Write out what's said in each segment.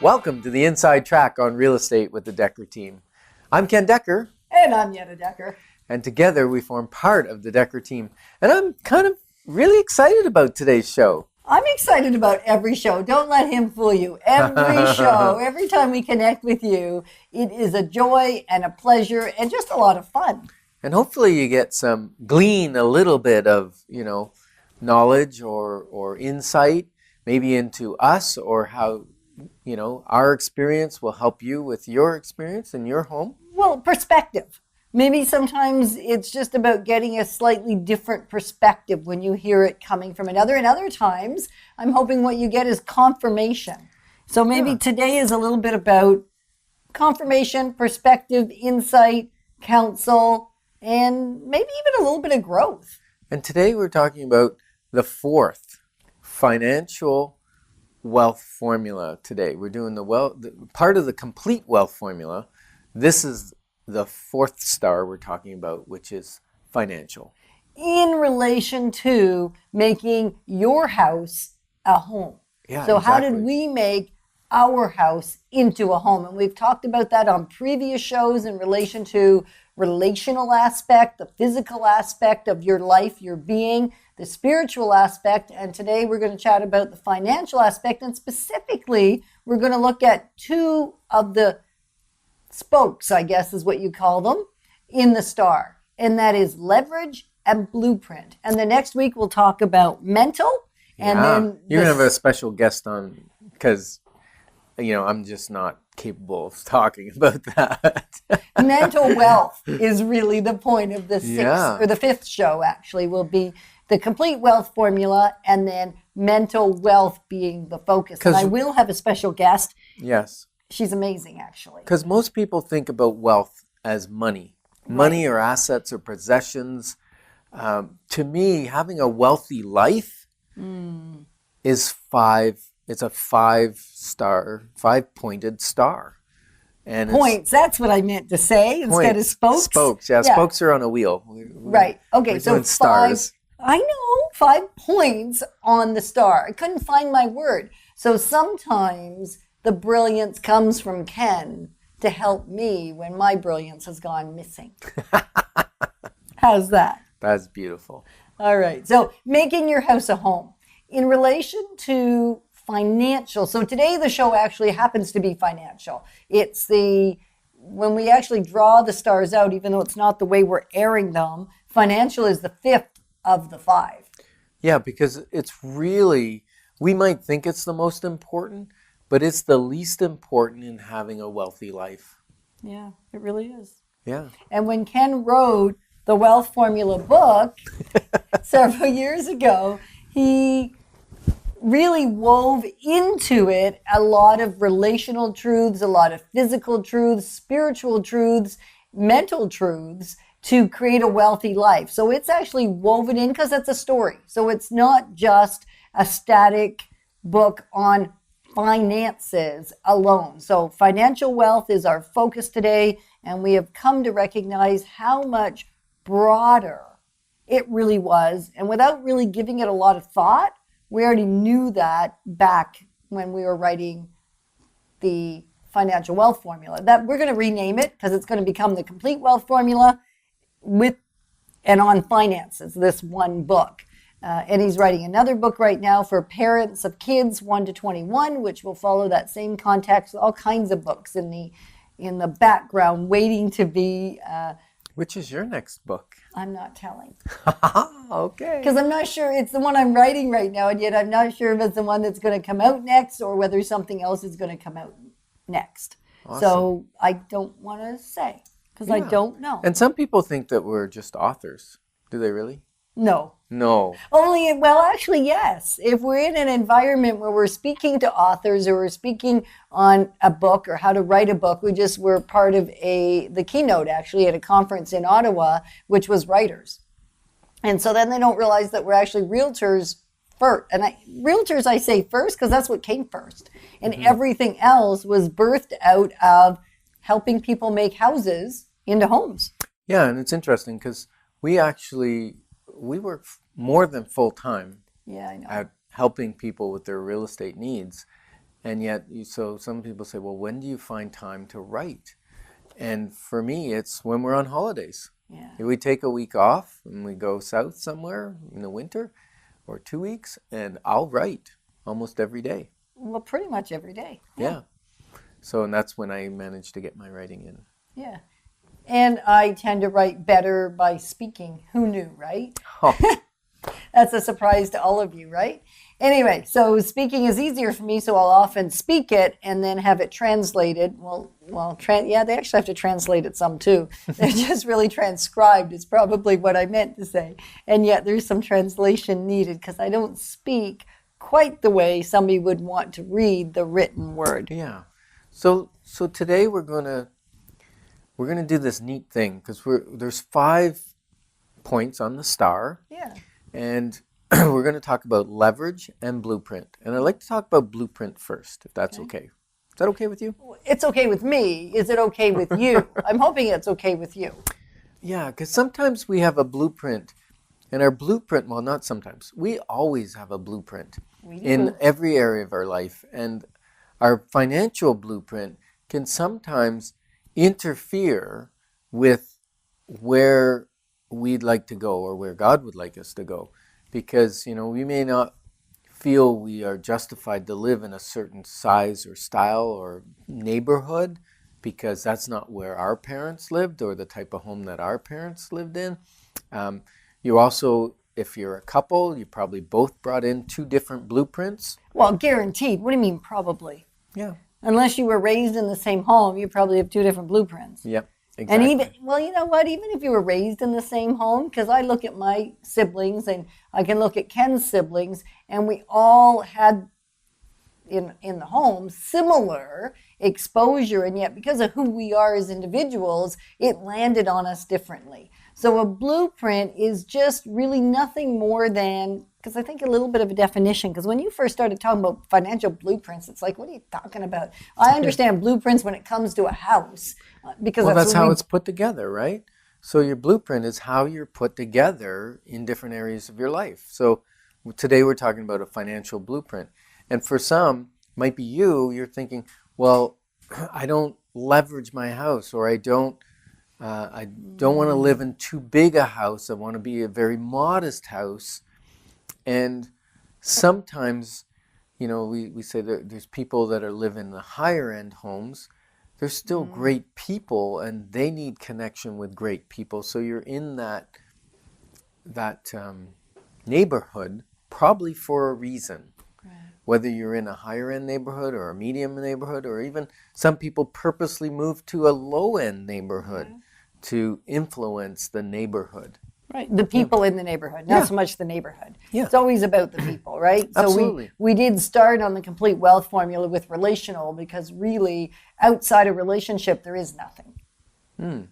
Welcome to the Inside Track on Real Estate with the Dekker Team. I'm Ken Dekker. And I'm Yetta Dekker. And together we form part of the Dekker Team. And I'm kind of really excited about today's show. I'm excited about every show. Don't let him fool you. Every show, every time we connect with you, it is a joy and a pleasure and just a lot of fun. And hopefully you get glean a little bit of, knowledge or insight, maybe into us or how, our experience will help you with your experience in your home. Well, perspective. Maybe sometimes it's just about getting a slightly different perspective when you hear it coming from another. And other times, I'm hoping what you get is confirmation. So maybe today is a little bit about confirmation, perspective, insight, counsel, and maybe even a little bit of growth. And today we're talking about the fourth financial wealth formula today. We're doing the part of the complete wealth formula. This is the fourth star we're talking about, which is financial. In relation to making your house a home. Yeah, so exactly. How did we make our house into a home? And we've talked about that on previous shows in relation to relational aspect, the physical aspect of your life, your being, the spiritual aspect. And today we're going to chat about the financial aspect. And specifically, we're going to look at two of the spokes, I guess is what you call them, in the star. And that is leverage and blueprint. And the next week we'll talk about mental. And then you're going to have a special guest on because, I'm just not capable of talking about that. Mental wealth is really the point of the sixth or the fifth show, actually, will be the complete wealth formula and then mental wealth being the focus. And I will have a special guest. Yes. She's amazing, actually. Because most people think about wealth as money. Money or assets or possessions. To me, having a wealthy life is it's a five-pointed star. And points, that's what I meant to say instead of spokes. Spokes, yeah. Spokes are on a wheel. Right. Okay, we're so doing stars. I know, 5 points on the star. I couldn't find my word. So sometimes the brilliance comes from Ken to help me when my brilliance has gone missing. How's that? That's beautiful. All right. So making your house a home. In relation to financial, so today the show actually happens to be financial. It's when we actually draw the stars out, even though it's not the way we're airing them, financial is the fifth of the 5. Yeah, because it's really, we might think it's the most important, but it's the least important in having a wealthy life. Yeah, it really is. Yeah. And when Ken wrote the Wealth Formula book several years ago, he really wove into it a lot of relational truths, a lot of physical truths, spiritual truths, mental truths to create a wealthy life. So it's actually woven in because it's a story. So it's not just a static book on finances alone. So financial wealth is our focus today, and we have come to recognize how much broader it really was. And without really giving it a lot of thought, we already knew that back when we were writing the financial wealth formula. That we're going to rename it because it's going to become the complete wealth formula and on finances, this one book. And he's writing another book right now for parents of kids 1 to 21, which will follow that same context. All kinds of books in the background waiting to be. Which is your next book? I'm not telling. Okay. Because I'm not sure it's the one I'm writing right now, and yet I'm not sure if it's the one that's going to come out next or whether something else is going to come out next. Awesome. So I don't want to say because I don't know. And some people think that we're just authors. Do they really? No. Actually, yes. If we're in an environment where we're speaking to authors or we're speaking on a book or how to write a book, we're part of the keynote actually at a conference in Ottawa, which was writers. And so then they don't realize that we're actually realtors first. And realtors, I say first because that's what came first. And everything else was birthed out of helping people make houses into homes. Yeah, and it's interesting because we work more than full time Yeah, I know. at helping people with their real estate needs. And yet, so some people say, well, when do you find time to write? And for me, it's when we're on holidays. Yeah. We take a week off and we go south somewhere in the winter or 2 weeks, and I'll write almost every day. Well, pretty much every day. Yeah. So, and that's when I managed to get my writing in. Yeah. And I tend to write better by speaking. Who knew, right? Oh. That's a surprise to all of you, right? Anyway, so speaking is easier for me, so I'll often speak it and then have it translated. Yeah, they actually have to translate it some too. They're just really transcribed is probably what I meant to say. And yet there's some translation needed because I don't speak quite the way somebody would want to read the written word. Yeah. So today we're gonna do this neat thing because there's 5 points on the star. Yeah. And we're going to talk about leverage and blueprint. And I'd like to talk about blueprint first, if that's okay. Is that okay with you? It's okay with me. Is it okay with you? I'm hoping it's okay with you. Yeah, because sometimes we have a blueprint. And our blueprint, well, not sometimes. We always have a blueprint in every area of our life. And our financial blueprint can sometimes interfere with where we'd like to go or where God would like us to go, because we may not feel we are justified to live in a certain size or style or neighborhood because that's not where our parents lived or the type of home that our parents lived in. You also, if you're a couple, you probably both brought in 2 different blueprints. Well, guaranteed. What do you mean probably? Yeah. Unless you were raised in the same home, you probably have 2 different blueprints. Yep. Exactly. And you know what? Even if you were raised in the same home, because I look at my siblings and I can look at Ken's siblings, and we all had in the home similar exposure, and yet because of who we are as individuals, it landed on us differently. So a blueprint is just really nothing more than, because I think a little bit of a definition, because when you first started talking about financial blueprints, it's like, what are you talking about? I understand blueprints when it comes to a house, because that's how it's put together, right? So your blueprint is how you're put together in different areas of your life. So today we're talking about a financial blueprint. And for some, might be you're thinking, well, I don't leverage my house, or I don't want to live in too big a house. I want to be a very modest house. And sometimes, we say that there's people that are living in the higher end homes. They're still great people, and they need connection with great people. So you're in that neighborhood probably for a reason. Right. Whether you're in a higher end neighborhood or a medium neighborhood, or even some people purposely move to a low end neighborhood to influence the neighborhood. Right, the people in the neighborhood, not so much the neighborhood. Yeah. It's always about the people, right? Absolutely. So we did start on the complete wealth formula with relational, because really outside a relationship there is nothing.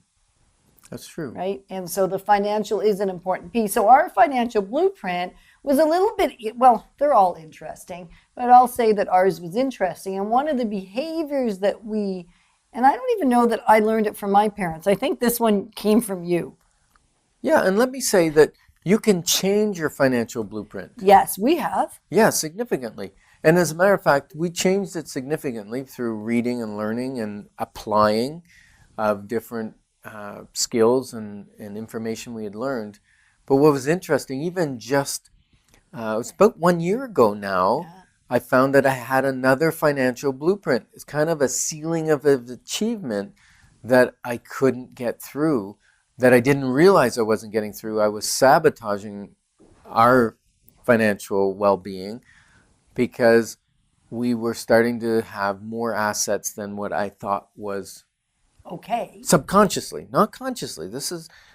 That's true. Right? And so the financial is an important piece. So our financial blueprint was a little bit, well, they're all interesting, but I'll say that ours was interesting. And one of the behaviors that and I don't even know that I learned it from my parents. I think this one came from you. Yeah, and let me say that you can change your financial blueprint. Yes, we have. Yeah, significantly. And as a matter of fact, we changed it significantly through reading and learning and applying of different skills and information we had learned. But what was interesting, even just, it was about 1 year ago now, I found that I had another financial blueprint. It's kind of a ceiling of achievement that I couldn't get through, that I didn't realize I wasn't getting through. I was sabotaging our financial well-being because we were starting to have more assets than what I thought was okay. Subconsciously, not consciously.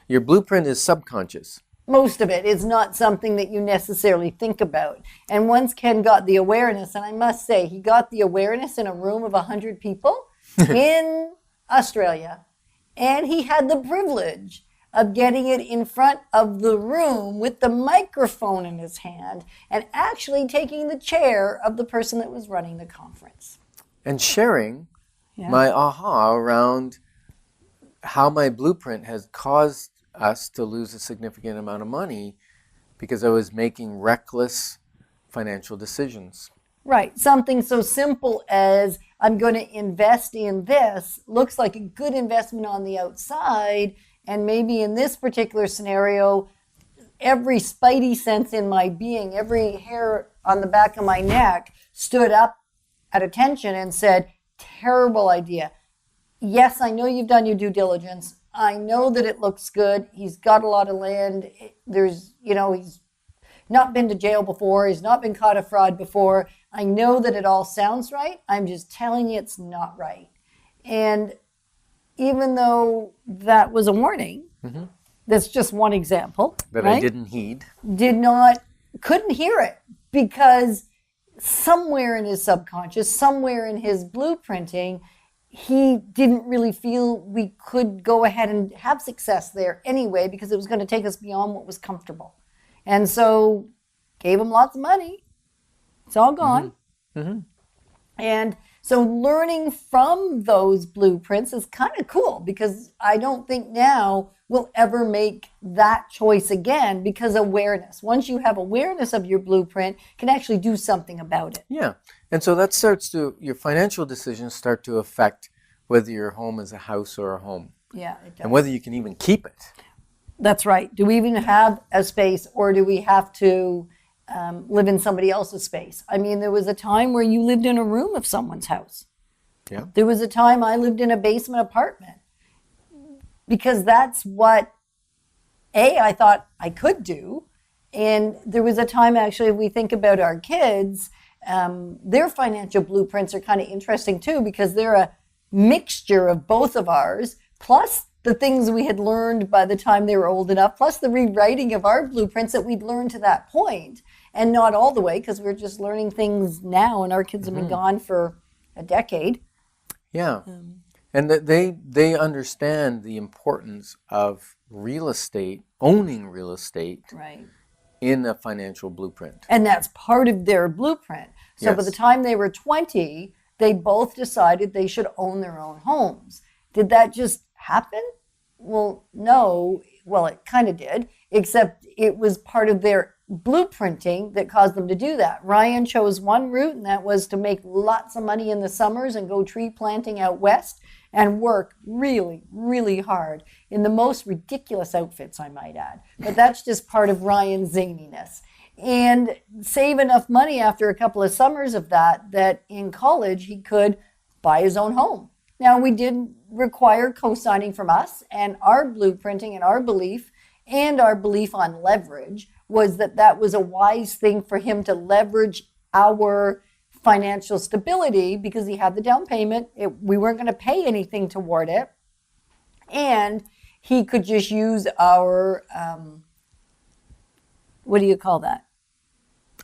Your blueprint is subconscious. Most of it is not something that you necessarily think about. And once Ken got the awareness, and I must say, he got the awareness in a room of 100 people in Australia, and he had the privilege of getting it in front of the room with the microphone in his hand and actually taking the chair of the person that was running the conference. And sharing my aha around how my blueprint has caused us to lose a significant amount of money because I was making reckless financial decisions. Right. Something so simple as I'm going to invest in this looks like a good investment on the outside. And maybe in this particular scenario, every spidey sense in my being, every hair on the back of my neck stood up at attention and said, terrible idea. Yes, I know you've done your due diligence. I know that it looks good. He's got a lot of land. There's, he's not been to jail before. He's not been caught of fraud before. I know that it all sounds right. I'm just telling you it's not right. And even though that was a warning, that's just one example. That right? I didn't heed. Couldn't hear it because somewhere in his subconscious, somewhere in his blueprinting, he didn't really feel we could go ahead and have success there anyway because it was going to take us beyond what was comfortable. And so gave him lots of money. It's all gone. And so learning from those blueprints is kind of cool because I don't think now we'll ever make that choice again because awareness. Once you have awareness of your blueprint, you can actually do something about it. Yeah. And so that your financial decisions start to affect whether your home is a house or a home. Yeah, it does. And whether you can even keep it. That's right. Do we even have a space or do we have to live in somebody else's space? I mean, there was a time where you lived in a room of someone's house. Yeah. There was a time I lived in a basement apartment because that's what, I thought I could do. And there was a time, actually, if we think about our kids, their financial blueprints are kind of interesting too because they're a mixture of both of ours, plus the things we had learned by the time they were old enough, plus the rewriting of our blueprints that we'd learned to that point, and not all the way because we're just learning things now and our kids have been gone for a decade. Yeah. And that they understand the importance of real estate, owning real estate Right. in a financial blueprint. And that's part of their blueprint. So by the time they were 20, they both decided they should own their own homes. Did that just happen? Well, no. Well, it kind of did, except it was part of their blueprinting that caused them to do that. Ryan chose one route, and that was to make lots of money in the summers and go tree planting out west and work really, really hard in the most ridiculous outfits, I might add. But that's just part of Ryan's zaniness. And save enough money after a couple of summers of that in college he could buy his own home. Now, we did require co-signing from us, and our blueprinting and our belief on leverage was that was a wise thing for him to leverage our financial stability because he had the down payment. We weren't going to pay anything toward it. And he could just use our, what do you call that?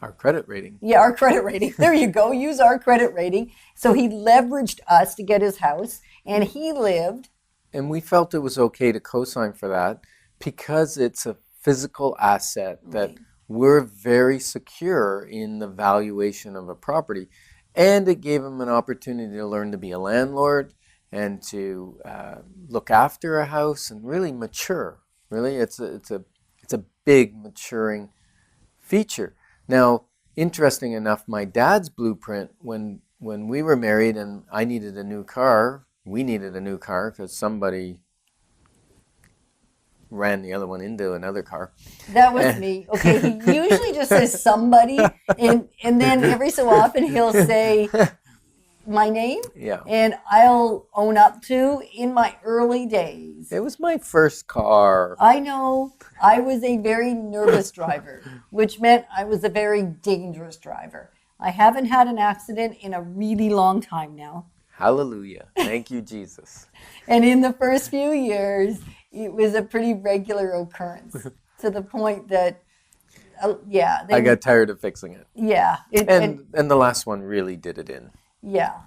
Our credit rating. Yeah, our credit rating. There you go. Use our credit rating. So he leveraged us to get his house, and he lived. And we felt it was okay to co-sign for that because it's a physical asset that we're very secure in the valuation of a property. And it gave him an opportunity to learn to be a landlord and to look after a house and really mature. Really, it's a big maturing feature. Now, interesting enough, my dad's blueprint, when we were married and I needed a new car, we needed a new car because somebody ran the other one into another car. That was me. Okay, he usually just says somebody, and then every so often he'll say my name. Yeah. And I'll own up to, in my early days, It was my first car. I know I was a very nervous driver, which meant I was a very dangerous driver. I haven't had an accident in a really long time now. Hallelujah. Thank you, Jesus. And in the first few years, it was a pretty regular occurrence to the point that, I got tired of fixing it. Yeah. And the last one really did it in. Yeah.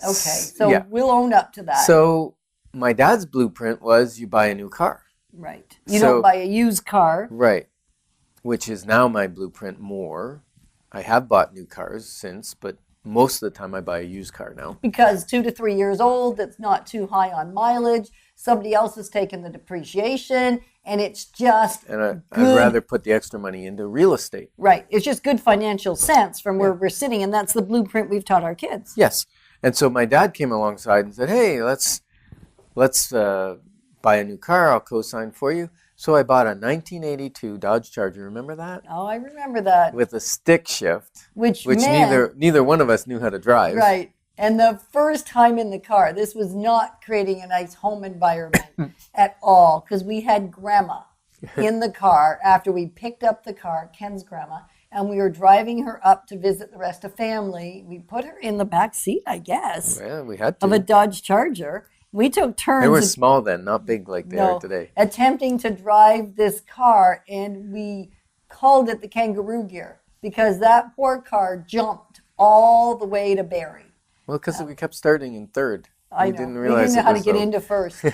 Okay. So we'll own up to that. So my dad's blueprint was you buy a new car. Right. You don't buy a used car. Right. Which is now my blueprint more. I have bought new cars since, but most of the time I buy a used car now. Because 2 to 3 years old, that's not too high on mileage. somebody else has taken the depreciation, and it's just And I'd good. rather put the extra money into real estate. Right. It's just good financial sense from where we're sitting, and that's the blueprint we've taught our kids. Yes. And so my dad came alongside and said, hey, let's buy a new car. I'll co-sign for you. So I bought a 1982 Dodge Charger. Remember that? Oh, I remember that. With a stick shift, Which meant, neither one of us knew how to drive. Right. And the first time in the car, this was not creating a nice home environment at all, because we had grandma in the car after we picked up the car, Ken's grandma, and we were driving her up to visit the rest of family. We put her in the back seat, I guess, Yeah, we had to. of a Dodge Charger. We took turns. They were small then, not big like they are today. Attempting to drive this car, and we called it the kangaroo gear because that poor car jumped all the way to Barrie. Well, because we kept starting in third. I we know. didn't realize we didn't know how to get into first.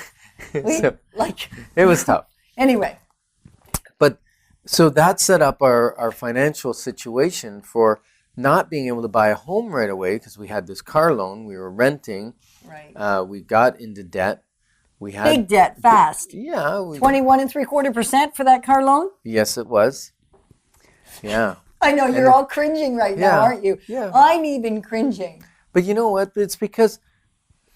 It was tough. Anyway. But so that set up our financial situation for not being able to buy a home right away because we had this car loan. We were renting. Right. We got into debt. We had big debt, fast. Yeah. 21.75% for that car loan? Yes, it was. Yeah. I know, you're all cringing right now, aren't you? Yeah. I'm even cringing. But you know what? It's because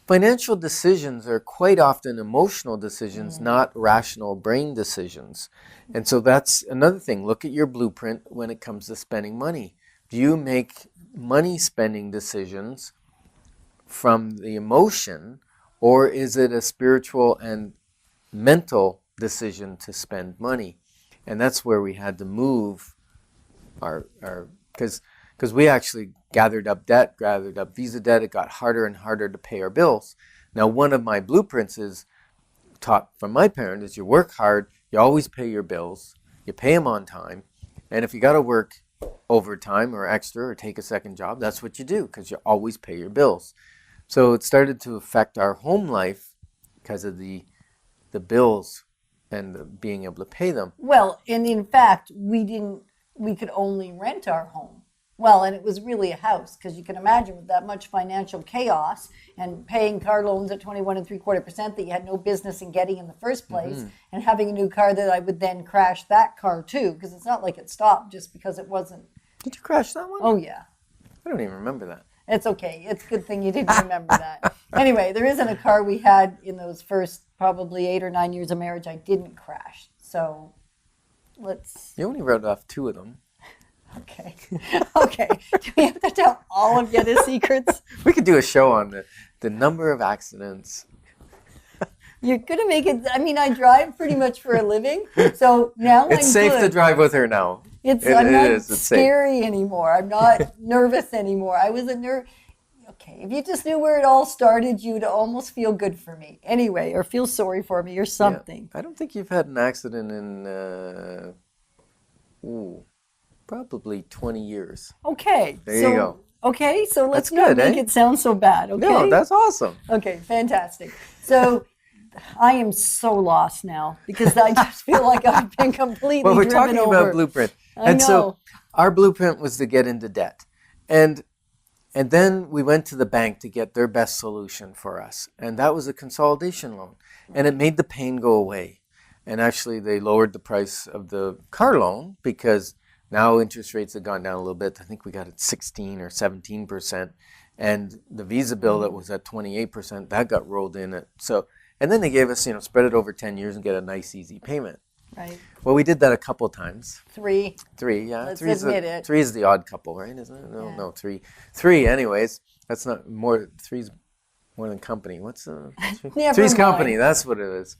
financial decisions are quite often emotional decisions, not rational brain decisions. And so that's another thing. Look at your blueprint when it comes to spending money. Do you make money spending decisions from the emotion, or is it a spiritual and mental decision to spend money? And that's where we had to move our because we actually gathered up Visa debt. It got harder and harder to pay our bills. Now, one of my blueprints is taught from my parents is you work hard, you always pay your bills, you pay them on time, and if you got to work overtime or extra or take a second job, that's what you do because you always pay your bills. So it started to affect our home life because of the bills and being able to pay them. Well, and in fact, we could only rent our home. Well, and it was really a house because you can imagine with that much financial chaos and paying car loans at 21.75% that you had no business in getting in the first place, and having a new car that I would then crash that car too, because it's not like it stopped just because it wasn't. Did you crash that one? Oh yeah. I don't even remember that. It's okay. It's a good thing you didn't remember that. Anyway, there isn't a car we had in those first probably 8 or 9 years of marriage I didn't crash. So let's. You only wrote off 2 of them. Okay. Okay. Do we have to tell all of Yetta's secrets? We could do a show on the number of accidents. You're going to make it. I mean, I drive pretty much for a living. So now it's I'm safe good. to drive with her now. I'm not scary anymore. I'm not nervous anymore. I was Okay, if you just knew where it all started, you'd almost feel good for me. Anyway, or feel sorry for me or something. Yeah. I don't think you've had an accident in, probably 20 years. Okay. There you go. Okay, so let's That's not good, make eh? it sound so bad, okay? No, that's awesome. Okay, fantastic. So I am so lost now because I just feel like I've been completely Well, we're driven talking over. about blueprint. And so our blueprint was to get into debt. And then we went to the bank to get their best solution for us. And that was a consolidation loan. And it made the pain go away. And actually, they lowered the price of the car loan because now interest rates have gone down a little bit. I think we got it 16 or 17%. And the Visa bill that was at 28%, that got rolled in. And then they gave us, spread it over 10 years and get a nice, easy payment. Right. Well, we did that a couple times. 3. 3, yeah. Let's admit it. 3 is the odd couple, right? Isn't it? No, 3. 3, anyways. That's not more. 3's more than company. What's the? 3's company. That's what it is.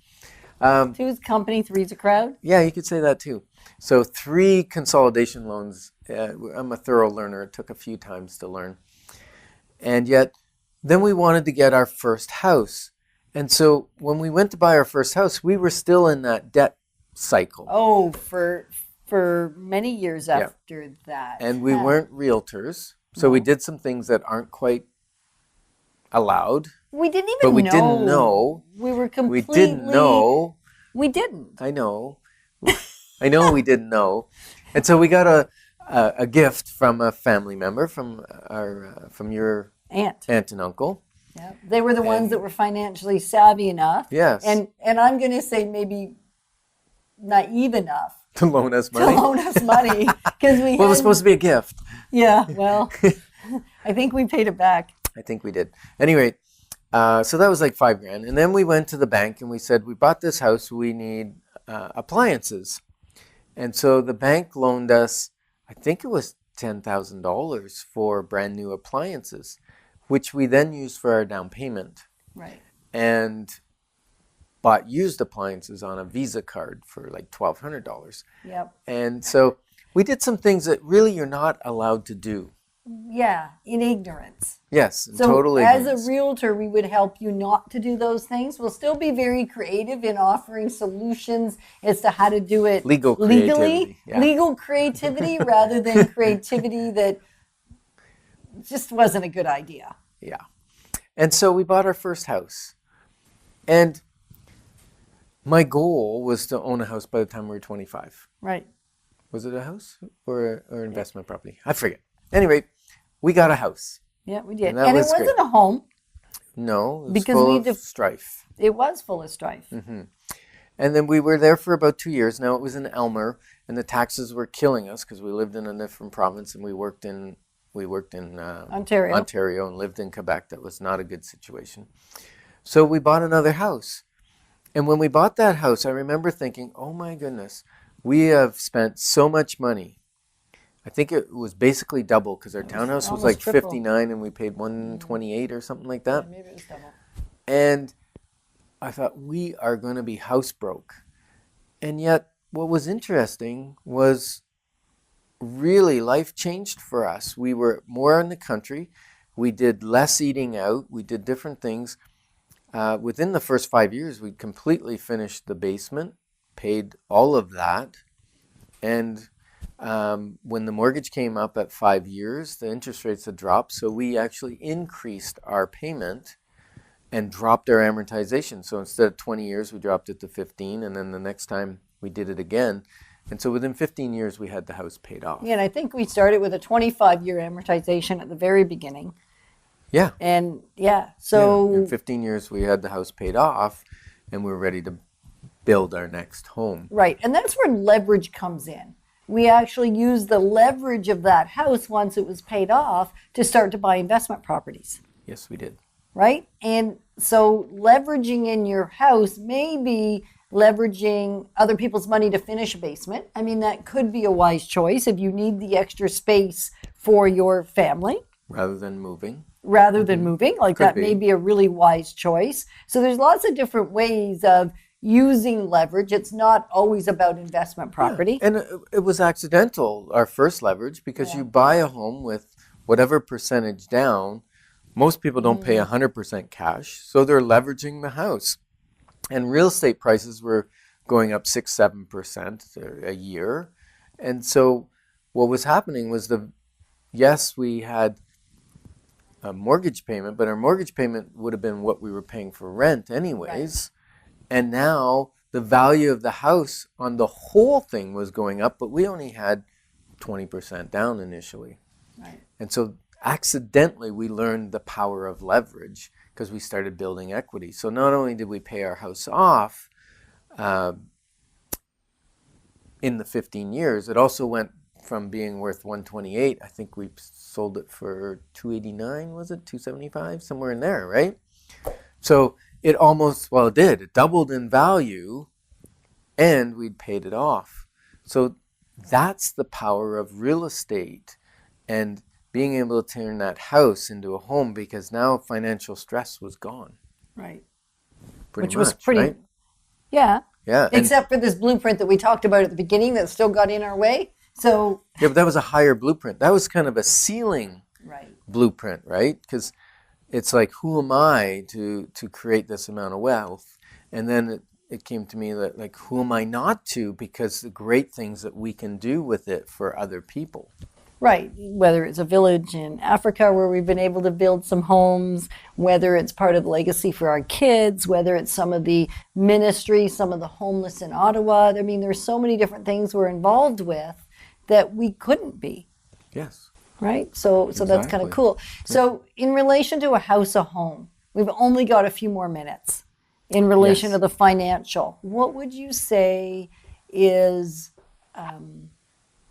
2's company, 3's a crowd. Yeah, you could say that too. So 3 consolidation loans. I'm a thorough learner. It took a few times to learn. And yet, then we wanted to get our first house. And so when we went to buy our first house, we were still in that debt cycle. Oh, for many years after that. And we weren't realtors. So we did some things that aren't quite allowed. We didn't even but we know. didn't know. We were completely. We didn't know. We didn't. I know. I know we didn't know. And so we got a gift from a family member, from your aunt and uncle. Yeah. They were the ones that were financially savvy enough. Yes. And I'm going to say maybe naive enough To loan us money. to loan us money because we. Well, it was supposed to be a gift. Yeah. Well, I think we paid it back. I think we did. Anyway, so that was like $5,000, and then we went to the bank and we said, we bought this house, we need appliances, and so the bank loaned us, I think it was $10,000 for brand new appliances, which we then used for our down payment. Right. And bought used appliances on a Visa card for like $1,200. Yep. And so we did some things that really you're not allowed to do. Yeah, in ignorance. Yes, So totally. as a realtor, we would help you not to do those things. We'll still be very creative in offering solutions as to how to do it legally. Legal creativity rather than creativity that just wasn't a good idea. Yeah. And so we bought our first house. And my goal was to own a house by the time we were 25. Right. Was it a house or investment property? I forget. Anyway, we got a house. Yeah, we did. And And it was wasn't great. a home. No, it was Because full we of strife. It was full of strife. And then we were there for about 2 years. Now it was in Elmer, and the taxes were killing us because we lived in a different province and we worked in Ontario and lived in Quebec. That was not a good situation. So we bought another house. And when we bought that house, I remember thinking, oh my goodness, we have spent so much money. I think it was basically double because our townhouse was like triple. 59 and we paid 128 or something like that. Maybe it was double. And I thought, we are going to be house broke. And yet what was interesting was really life changed for us. We were more in the country. We did less eating out. We did different things. Within the first 5 years, we completely finished the basement, paid all of that. And when the mortgage came up at 5 years, the interest rates had dropped. So we actually increased our payment and dropped our amortization. So instead of 20 years, we dropped it to 15. And then the next time we did it again. And so within 15 years, we had the house paid off. Yeah, and I think we started with a 25-year amortization at the very beginning. Yeah. And so in 15 years, we had the house paid off and we were ready to build our next home. Right. And that's where leverage comes in. We actually used the leverage of that house once it was paid off to start to buy investment properties. Yes, we did. Right? And so leveraging in your house may be leveraging other people's money to finish a basement. I mean, that could be a wise choice if you need the extra space for your family. Rather than moving. Like Could that be. may be a really wise choice. So there's lots of different ways of using leverage. It's not always about investment property. And it was accidental, our first leverage, because you buy a home with whatever percentage down. Most people don't pay 100% cash, so they're leveraging the house. And real estate prices were going up 6-7% a year. And so what was happening was we had a mortgage payment, but our mortgage payment would have been what we were paying for rent anyways. Right. And now the value of the house on the whole thing was going up, but we only had 20% down initially. Right. And so accidentally we learned the power of leverage because we started building equity. So not only did we pay our house off in the 15 years, it also went from being worth 128. I think we sold it for 289, was it 275, somewhere in there, right? So it doubled in value, and we'd paid it off. So that's the power of real estate and being able to turn that house into a home, because now financial stress was gone. Right. Pretty Which much, was pretty, right? Yeah. Yeah. Except for this blueprint that we talked about at the beginning that still got in our way. So Yeah, but that was a higher blueprint. That was kind of a ceiling blueprint, right? Because it's like, who am I to create this amount of wealth? And then it came to me that, like, who am I not to? Because the great things that we can do with it for other people. Right, whether it's a village in Africa where we've been able to build some homes, whether it's part of the legacy for our kids, whether it's some of the ministry, some of the homeless in Ottawa. I mean, there's so many different things we're involved with that we couldn't be. Yes. Right? So that's kind of cool. So in relation to a house, a home, We've only got a few more minutes in relation Yes. to the financial. What would you say is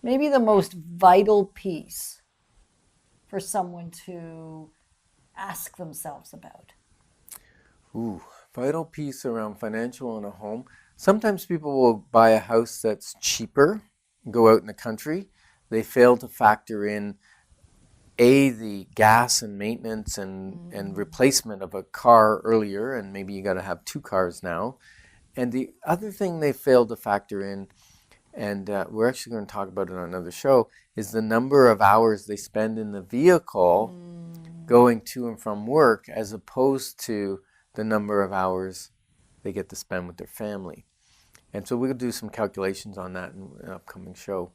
maybe the most vital piece for someone to ask themselves about? Ooh, vital piece around financial in a home. Sometimes people will buy a house that's cheaper, go out in the country. They fail to factor in the gas and maintenance and replacement of a car earlier, and maybe you got to have 2 cars now. And the other thing they fail to factor in, and we're actually going to talk about it on another show, is the number of hours they spend in the vehicle going to and from work, as opposed to the number of hours they get to spend with their family. And so we'll do some calculations on that in an upcoming show.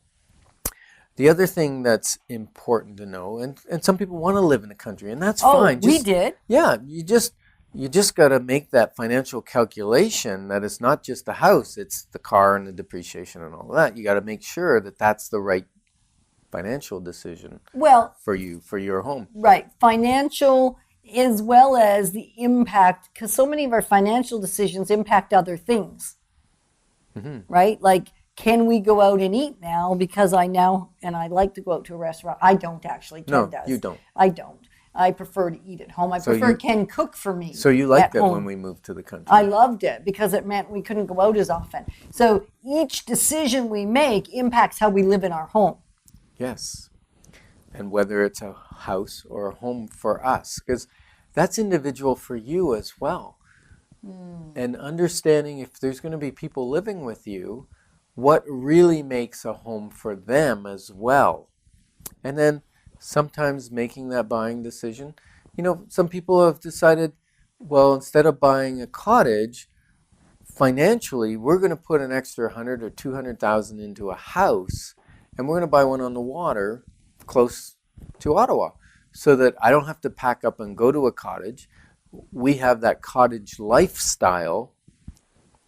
The other thing that's important to know, and some people want to live in the country, and that's fine. We did. Yeah, you just got to make that financial calculation that it's not just the house, it's the car and the depreciation and all of that. You got to make sure that that's the right financial decision for you, for your home. Right. Financial, as well as the impact, because so many of our financial decisions impact other things. Right? Like, can we go out and eat now? Because I like to go out to a restaurant. I don't actually. Ken does. You don't. I don't. I prefer to eat at home. I prefer Ken cook for me. So you liked it home. when we moved to the country? I loved it because it meant we couldn't go out as often. So each decision we make impacts how we live in our home. Yes. And whether it's a house or a home for us, because that's individual for you as well. And understanding if there's going to be people living with you, what really makes a home for them as well. And then sometimes making that buying decision. You know, some people have decided, well, instead of buying a cottage, financially, we're going to put an extra 100 or 200,000 into a house, and we're going to buy one on the water close to Ottawa, so that I don't have to pack up and go to a cottage. We have that cottage lifestyle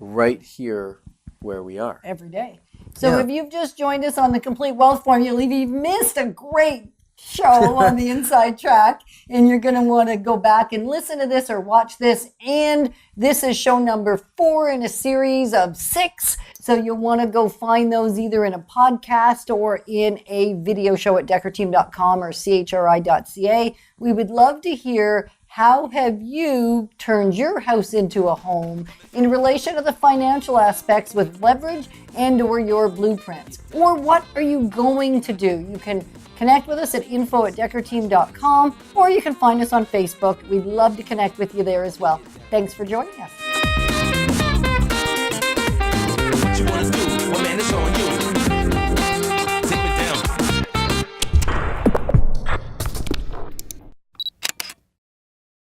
right here where we are. Every day. So if you've just joined us on the Complete Wealth Formula, if you've missed a great show on the Inside Track, and you're going to want to go back and listen to this or watch this. And this is show number 4 in a series of 6. So you'll want to go find those either in a podcast or in a video show at dekkerteam.com or chri.ca. We would love to hear, how have you turned your house into a home in relation to the financial aspects with leverage and or your blueprints? Or what are you going to do? You can connect with us at info@dekkerteam.com, or you can find us on Facebook. We'd love to connect with you there as well. Thanks for joining us.